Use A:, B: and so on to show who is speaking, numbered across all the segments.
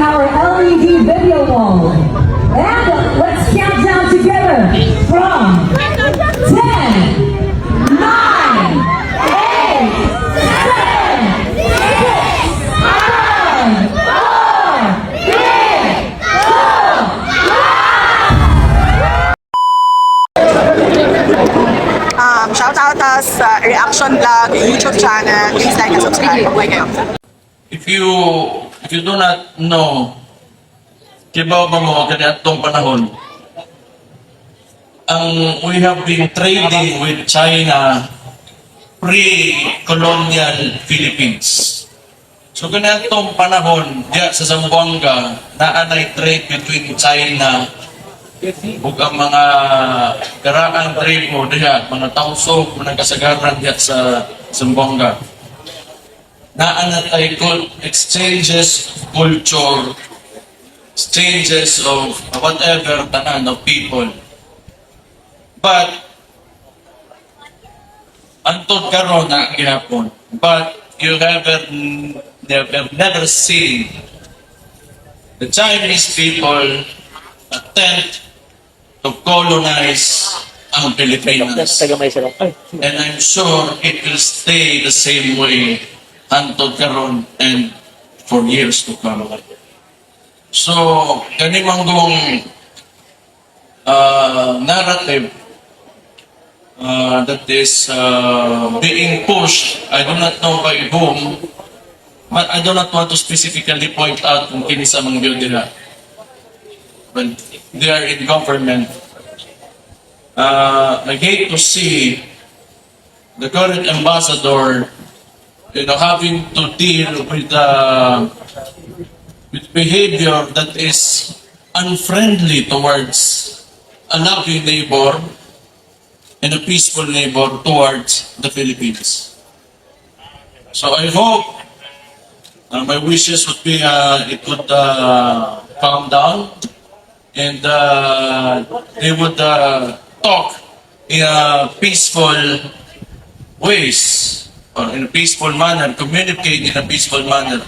A: our LED video wall. And let's count down together from 10, 9, 8, 7, 6, 5, 4, 3, 2, 1.
B: Shout out us sa Reaction Vlog YouTube channel. Please like and subscribe. Huwag kayo.
C: If you do not know, kibaw ba mo ganitong panahon, we have been trading with China pre-colonial Philippines. So ganitong panahon, diya sa Zamboanga, naanay trade between China ug ang mga karaang tribo diya, mga tausog, mga kasagaran diya sa Zamboanga. Naanatay exchanges of culture, exchanges of whatever tanan of people. But antod karon na gihapon. But you never seen the Chinese people attempt to colonize ang Pilipinas. And I'm sure it will stay the same way antod karon and for years to come. So, kanimanggong narrative that is being pushed, I do not know by whom, but I do not want to specifically point out kung kinisa mang nila. But they are in government. I hate to see the current ambassador having to deal with behavior that is unfriendly towards a loving neighbor and a peaceful neighbor towards the Philippines. So I hope my wishes would be it would calm down and they would talk in a peaceful ways. Or in a peaceful manner, communicate in a peaceful manner.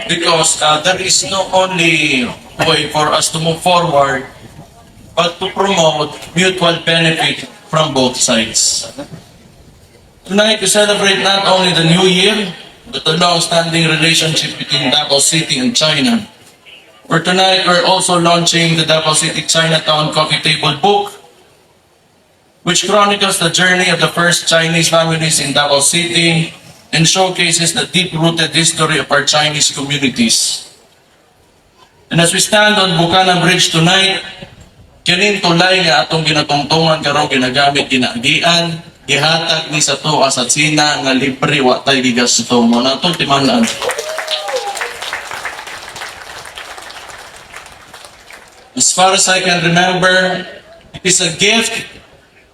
C: Because there is no only way for us to move forward, but to promote mutual benefit from both sides. Tonight, we celebrate not only the New Year, but the long-standing relationship between Davao City and China. For tonight, we're also launching the Davao City Chinatown Coffee Table book, which chronicles the journey of the first Chinese families in Davao City and showcases the deep-rooted history of our Chinese communities. And as we stand on Buchanan Bridge tonight, kining tulay nga atong ginatungtungan karong ginagamit ginaagian, gihatag ni sa to sa China nga libre wa tay gigasto mo na itong timanan. As far as I can remember, it is a gift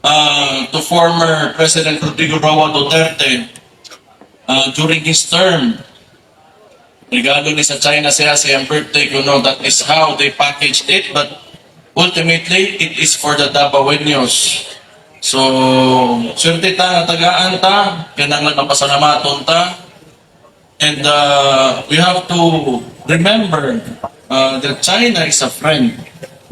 C: to former President Rodrigo Roa Duterte during his term. Regalo ni sa China siya siyang birthday, that is how they packaged it, but ultimately, it is for the Davaoenos. So, swerte ta nga tagaan ta, kinanglan mapasalamaton ta, and we have to remember that China is a friend.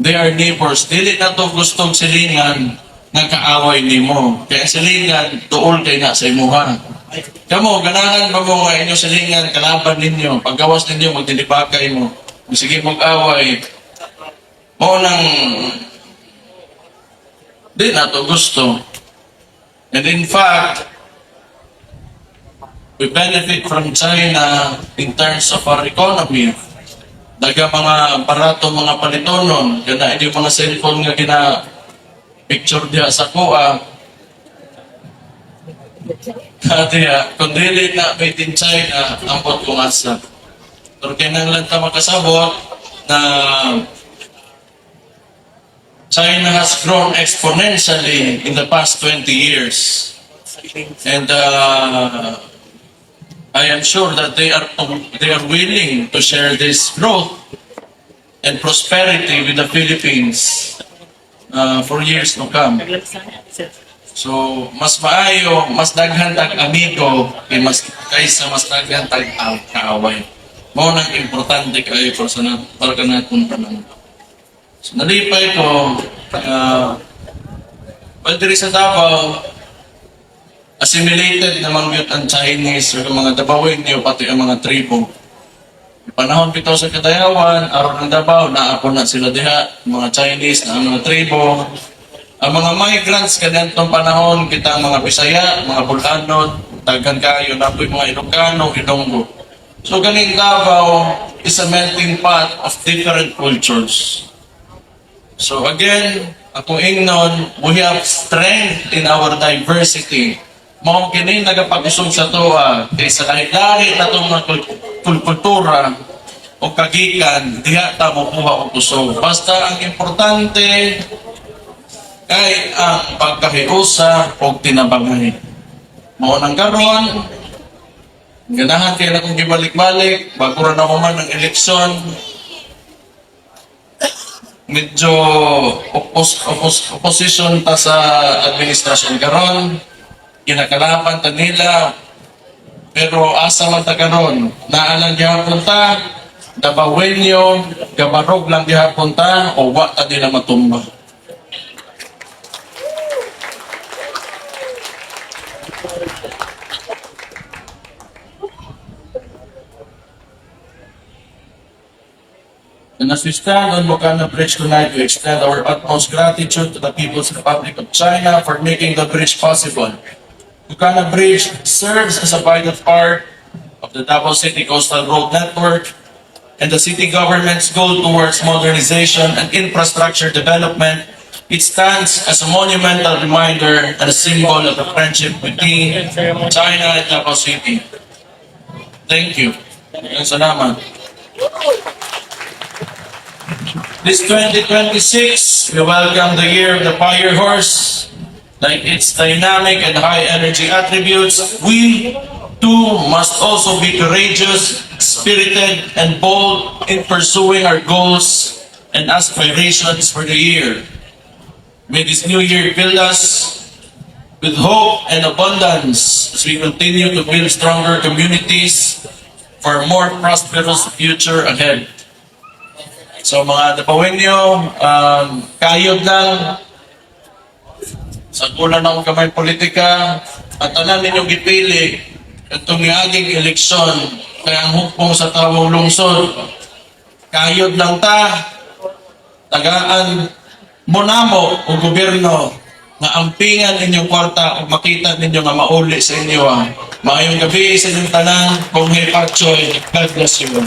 C: They are neighbors. Dili na to gustong silingan nga kaaway nimo. Kaya silingan, tuol kay na sa imuha. Kamo, ganahan ba mo nga inyo silingan, kalaban ninyo, paggawas ninyo, magdilipakay mo, sige mag-away, mo nang di na to gusto. And in fact, we benefit from China in terms of our economy. Daga mga barato, mga palitonon, gana yung mga cellphone nga picture dia sa kuha. Kaya, kung dili na made in China, ambot kong asa. Pero kinanglan ta makasabot na China has grown exponentially in the past 20 years. And I am sure that they are willing to share this growth and prosperity with the Philippines for years to come. So, mas maayo, mas daghan tag amigo, kaysa mas daghan tag kaaway. Mao nang importante kayo para ka natong tanan. So, nalipay ko, well, diri sa Davao, assimilated namang yun ang Chinese o mga Dabawin niyo, pati ang mga tribo. Panahon pito sa Kadayawan, aron ng Davao, naapon na sila diha, mga Chinese na ang mga tribo. Ang mga migrants kanentong panahon, kita ang mga Bisaya, mga Bulanon, Dagan kayo, napoy mga Ilocano, Ilonggo. So ganing Davao is a melting pot of different cultures. So again, akong ingnon, we have strength in our diversity. Mao kini nagapag-usog sa tuwa kay sa lahi-lahi na itong mga kultura o kagikan, diha ta makuha og kusog. Basta ang importante kay ang pagkahiusa o tinabangay. Mao nang karon, ganahan kay na kong gibalik-balik, bago ra na man ang eleksyon, medyo opposition ta sa administrasyon karon, kinakalaban ta nila, pero asa man ta karon, naalang gihapon ta, Dabawenyo, gabarog lang gihapon ta, o wa ta nila matumba. And as we stand on Bocana Bridge tonight, we extend our utmost gratitude to the People's Republic of China for making the bridge possible. Bocana Bridge serves as a vital part of the Davao City Coastal Road Network and the city government's goal towards modernization and infrastructure development. It stands as a monumental reminder and a symbol of the friendship between China and Davao City. Thank you. Salamat. This 2026, we welcome the year of the Fire Horse. Like its dynamic and high energy attributes, we too must also be courageous, spirited, and bold in pursuing our goals and aspirations for the year. May this new year fill us with hope and abundance as we continue to build stronger communities for a more prosperous future ahead. So mga Dabawenyo, kayod lang sa kulang ng kamay politika at tanan ninyong gipili itong niaging eleksyon kaya ang hukbong sa tawong lungsod. Kayod lang ta, tagaan mo namo o gobyerno na ampingan inyong kwarta o makita ninyo nga mauli sa inyo. Maayong gabi sa inyong tanan, kung may patsoy, God bless you.